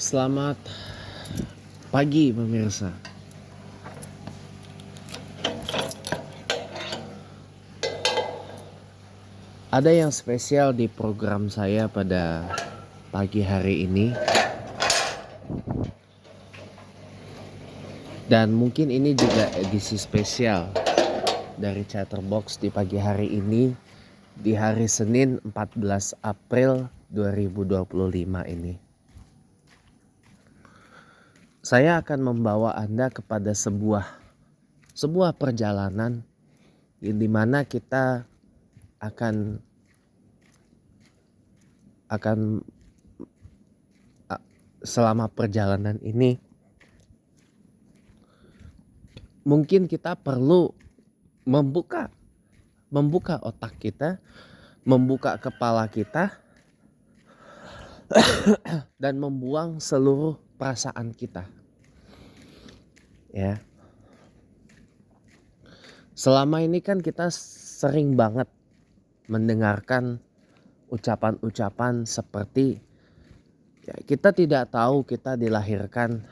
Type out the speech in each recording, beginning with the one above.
Selamat pagi pemirsa. Ada yang spesial di program saya pada pagi hari ini. Dan mungkin ini juga edisi spesial dari Chatterbox di pagi hari ini, di hari Senin 14 April 2025 ini. Saya akan membawa Anda kepada sebuah perjalanan di mana kita akan selama perjalanan ini mungkin kita perlu membuka otak kita, membuka kepala kita dan membuang seluruh perasaan kita. Ya. Selama ini kan kita sering banget mendengarkan ucapan-ucapan seperti kita tidak tahu kita dilahirkan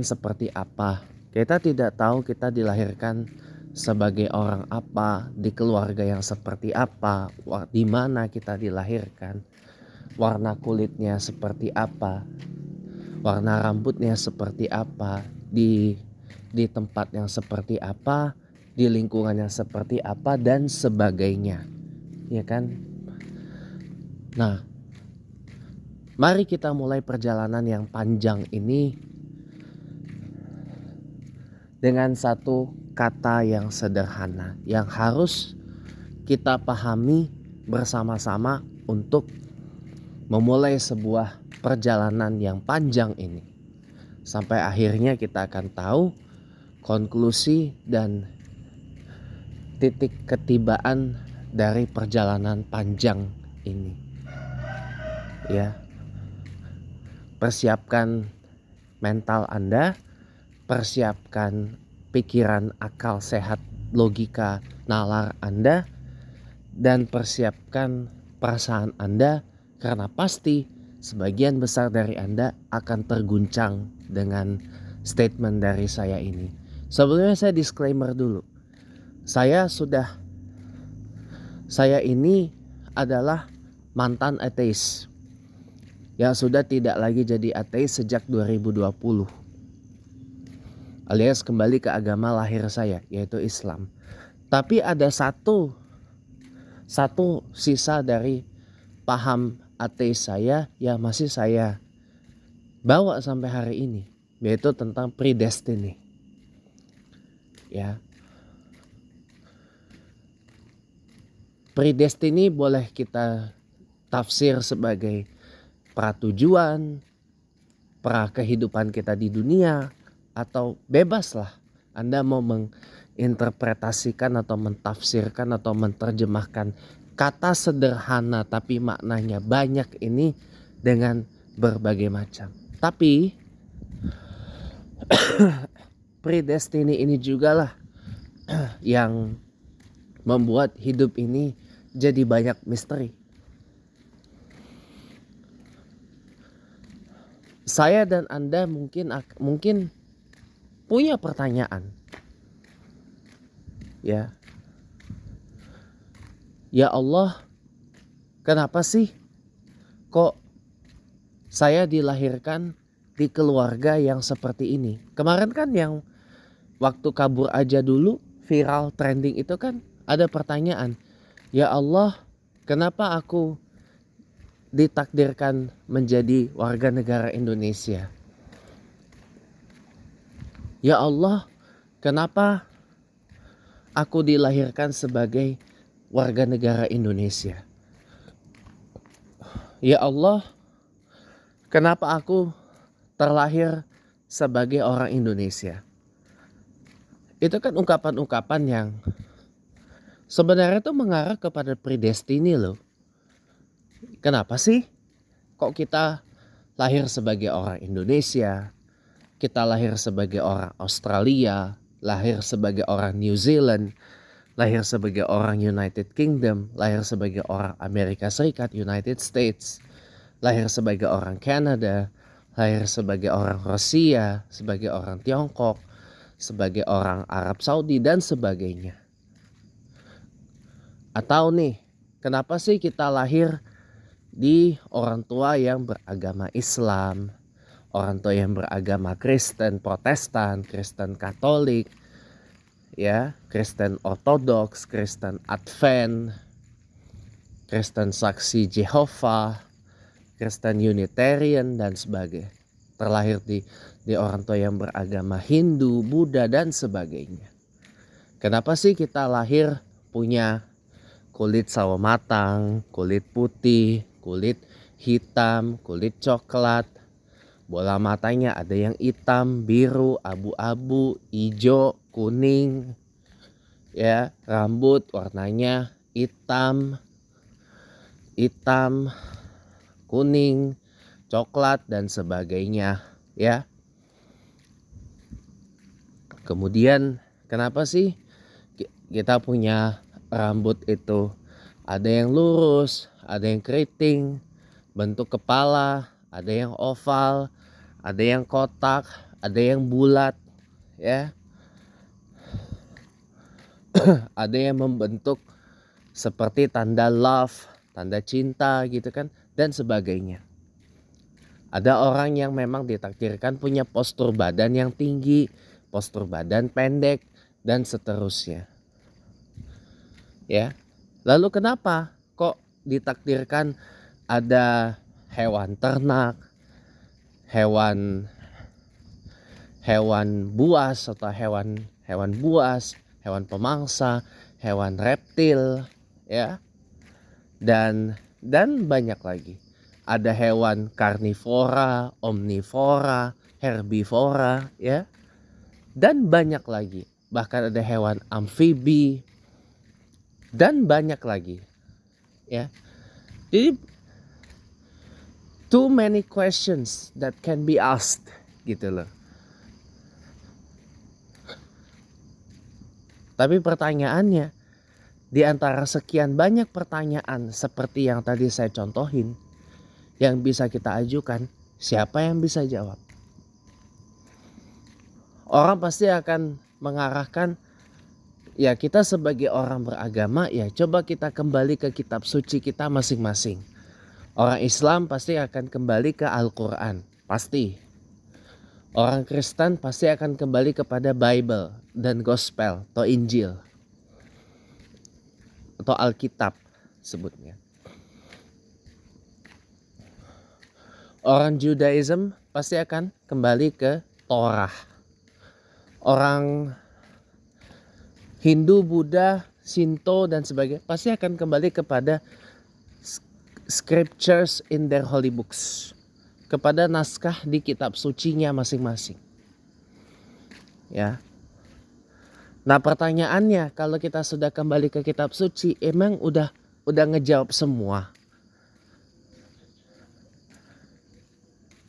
seperti apa. Kita tidak tahu kita dilahirkan sebagai orang apa, di keluarga yang seperti apa, di mana kita dilahirkan, warna kulitnya seperti apa, warna rambutnya seperti apa, di tempat yang seperti apa, di lingkungan yang seperti apa, dan sebagainya, ya kan? Nah, mari kita mulai perjalanan yang panjang ini dengan satu kata yang sederhana yang harus kita pahami bersama-sama untuk memulai sebuah perjalanan yang panjang ini. Sampai akhirnya kita akan tahu konklusi dan titik ketibaan dari perjalanan panjang ini. Ya. Persiapkan mental Anda, persiapkan pikiran, akal sehat, logika, nalar Anda, dan persiapkan perasaan Anda, karena pasti sebagian besar dari Anda akan terguncang dengan statement dari saya ini. Sebelumnya saya disclaimer dulu. Saya ini adalah mantan ateis yang sudah tidak lagi jadi ateis sejak 2020. Alias kembali ke agama lahir saya, yaitu Islam. Tapi ada satu sisa dari paham ateis saya yang masih saya bawa sampai hari ini, yaitu tentang predestiny. Ya. Predestiny boleh kita tafsir sebagai pratujuan, kehidupan kita di dunia, atau bebas lah Anda mau menginterpretasikan atau mentafsirkan atau menerjemahkan kata sederhana tapi maknanya banyak ini dengan berbagai macam. Tapi predestiny ini jugalah yang membuat hidup ini jadi banyak misteri. Saya dan Anda mungkin punya pertanyaan. Ya Allah, kenapa sih kok saya dilahirkan di keluarga yang seperti ini? Kemarin kan yang waktu kabur aja dulu viral trending itu kan ada pertanyaan, ya Allah, kenapa aku ditakdirkan menjadi warga negara Indonesia? Ya Allah, kenapa aku dilahirkan sebagai warga negara Indonesia? Ya Allah, kenapa aku terlahir sebagai orang Indonesia? Itu kan ungkapan-ungkapan yang sebenarnya itu mengarah kepada predestiny loh. Kenapa sih kok kita lahir sebagai orang Indonesia, kita lahir sebagai orang Australia, lahir sebagai orang New Zealand, lahir sebagai orang United Kingdom, lahir sebagai orang Amerika Serikat, United States, lahir sebagai orang Kanada, lahir sebagai orang Rusia, sebagai orang Tiongkok, sebagai orang Arab Saudi dan sebagainya. Atau nih, kenapa sih kita lahir di orang tua yang beragama Islam, orang tua yang beragama Kristen Protestan, Kristen Katolik, ya, Kristen Ortodoks, Kristen Advent, Kristen Saksi Jehovah, Kristen Unitarian dan sebagainya. Terlahir di orang tua yang beragama Hindu, Buddha dan sebagainya. Kenapa sih kita lahir punya kulit sawo matang, kulit putih, kulit hitam, kulit coklat, bola matanya ada yang hitam, biru, abu-abu, hijau, kuning, ya, rambut warnanya hitam, kuning, coklat dan sebagainya, ya. Kemudian kenapa sih kita punya rambut itu ada yang lurus, ada yang keriting, bentuk kepala, ada yang oval, ada yang kotak, ada yang bulat, ya. Ada yang membentuk seperti tanda love, tanda cinta gitu kan, dan sebagainya. Ada orang yang memang ditakdirkan punya postur badan yang tinggi, postur badan pendek, dan seterusnya. Ya. Lalu kenapa kok ditakdirkan ada hewan ternak, hewan buas atau hewan buas, hewan pemangsa, hewan reptil, ya. Dan banyak lagi. Ada hewan karnivora, omnivora, herbivora, ya. Dan banyak lagi. Bahkan ada hewan amfibi dan banyak lagi, ya. Jadi too many questions that can be asked gitu loh. Tapi pertanyaannya, di antara sekian banyak pertanyaan seperti yang tadi saya contohin, yang bisa kita ajukan, siapa yang bisa jawab? Orang pasti akan mengarahkan, ya kita sebagai orang beragama, ya coba kita kembali ke kitab suci kita masing-masing. Orang Islam pasti akan kembali ke Al-Quran, pasti. Orang Kristen pasti akan kembali kepada Bible dan Gospel atau Injil atau Alkitab sebutnya. Orang Judaism pasti akan kembali ke Torah. Orang Hindu, Buddha, Shinto dan sebagainya pasti akan kembali kepada scriptures in their holy books, kepada naskah di kitab sucinya masing-masing. Ya. Nah, pertanyaannya, kalau kita sudah kembali ke kitab suci, emang udah ngejawab semua?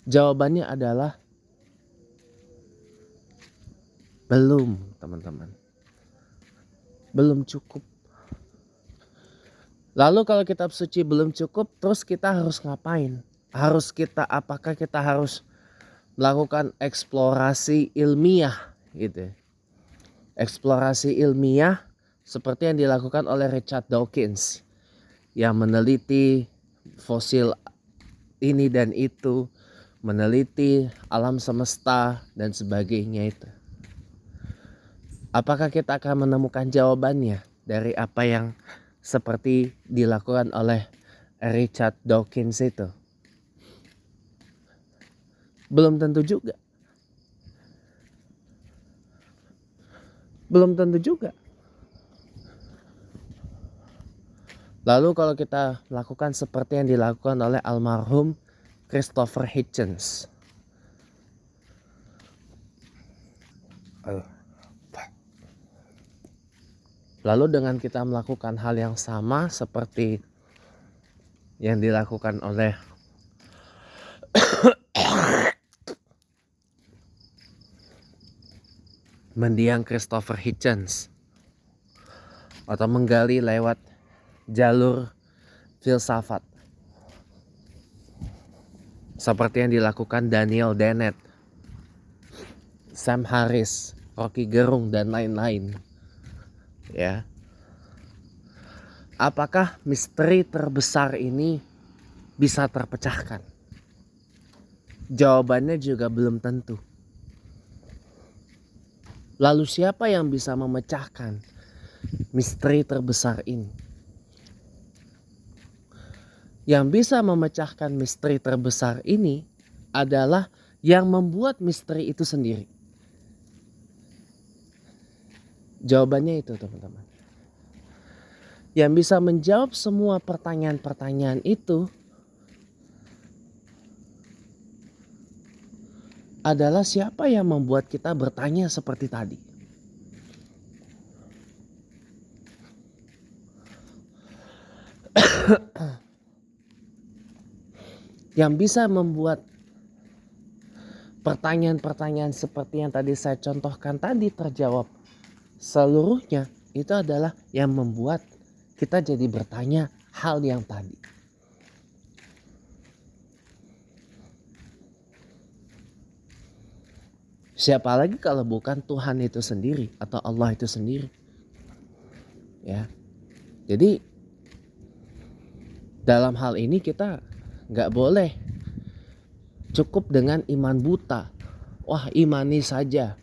Jawabannya adalah belum, teman-teman. Belum cukup. Lalu kalau kitab suci belum cukup, terus kita harus ngapain? Apakah kita harus melakukan eksplorasi ilmiah gitu? Eksplorasi ilmiah seperti yang dilakukan oleh Richard Dawkins yang meneliti fosil ini dan itu, meneliti alam semesta dan sebagainya itu. Apakah kita akan menemukan jawabannya dari apa yang seperti dilakukan oleh Richard Dawkins itu? Belum tentu juga. Belum tentu juga. Lalu kalau kita lakukan seperti yang dilakukan oleh almarhum Christopher Hitchens. Lalu dengan kita melakukan hal yang sama seperti yang dilakukan oleh mendiang Christopher Hitchens, atau menggali lewat jalur filsafat, seperti yang dilakukan Daniel Dennett, Sam Harris, Rocky Gerung, dan lain-lain. Ya, apakah misteri terbesar ini bisa terpecahkan? Jawabannya juga belum tentu. Lalu siapa yang bisa memecahkan misteri terbesar ini? Yang bisa memecahkan misteri terbesar ini adalah yang membuat misteri itu sendiri. Jawabannya itu, teman-teman. Yang bisa menjawab semua pertanyaan-pertanyaan itu adalah siapa yang membuat kita bertanya seperti tadi. Yang bisa membuat pertanyaan-pertanyaan seperti yang tadi saya contohkan tadi terjawab seluruhnya, itu adalah yang membuat kita jadi bertanya hal yang tadi. Siapa lagi kalau bukan Tuhan itu sendiri atau Allah itu sendiri? Ya. Jadi dalam hal ini kita nggak boleh cukup dengan iman buta. Wah, imani saja.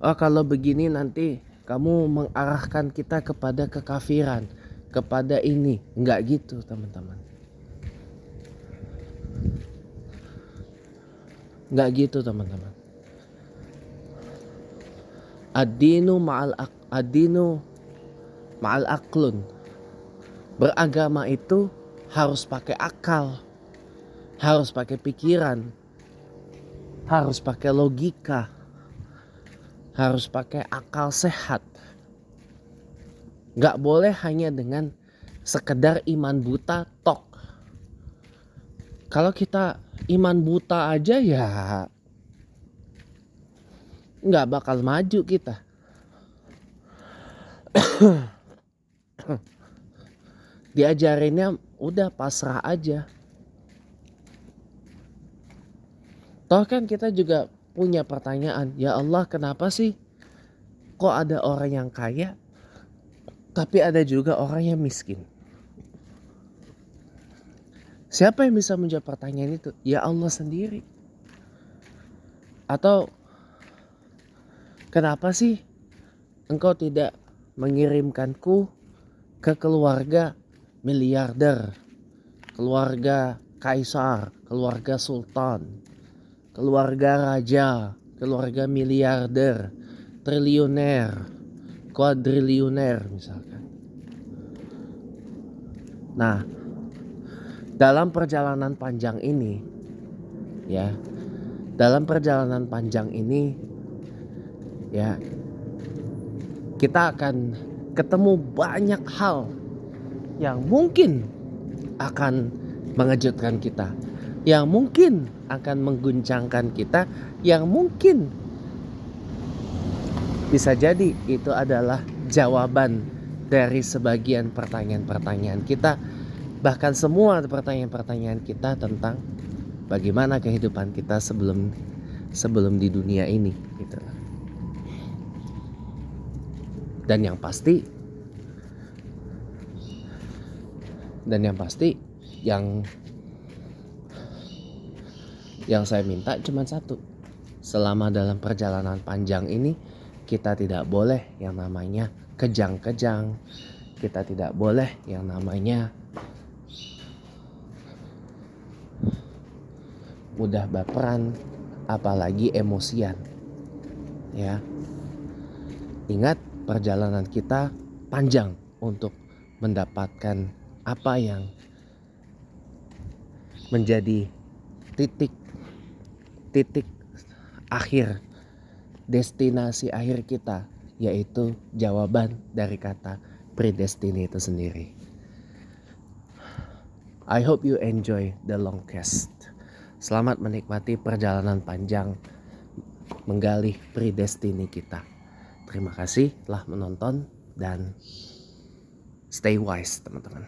Oh, kalau begini nanti kamu mengarahkan kita kepada kekafiran, kepada ini. Nggak gitu, teman-teman. Nggak gitu, teman-teman. Ad-dinu ma'al aklun. Beragama itu harus pakai akal, harus pakai pikiran, harus pakai logika, harus pakai akal sehat. Gak boleh hanya dengan sekedar iman buta tok. Kalau kita iman buta aja ya gak bakal maju kita. Diajarinnya udah pasrah aja. Toh kan kita juga punya pertanyaan, ya Allah, kenapa sih kok ada orang yang kaya tapi ada juga orang yang miskin? Siapa yang bisa menjawab pertanyaan itu? Ya Allah sendiri. Atau kenapa sih engkau tidak mengirimkanku ke keluarga miliarder, keluarga kaisar, keluarga sultan, keluarga raja, keluarga miliarder, triliuner, kuadriliuner misalkan. Nah, dalam perjalanan panjang ini, ya, dalam perjalanan panjang ini, ya, kita akan ketemu banyak hal yang mungkin akan mengejutkan kita, yang mungkin akan mengguncangkan kita, yang mungkin bisa jadi itu adalah jawaban dari sebagian pertanyaan-pertanyaan kita, bahkan semua pertanyaan-pertanyaan kita tentang bagaimana kehidupan kita sebelum di dunia ini, gitu. Dan yang pasti yang saya minta cuma satu. Selama dalam perjalanan panjang ini kita tidak boleh yang namanya kejang-kejang. Kita tidak boleh yang namanya mudah baperan, apalagi emosian. Ya. Ingat, perjalanan kita panjang untuk mendapatkan apa yang menjadi titik akhir, destinasi akhir kita, yaitu jawaban dari kata predestiny itu sendiri. I hope you enjoy the long cast. Selamat menikmati perjalanan panjang menggali predestiny kita. Terima kasih telah menonton dan stay wise, teman-teman.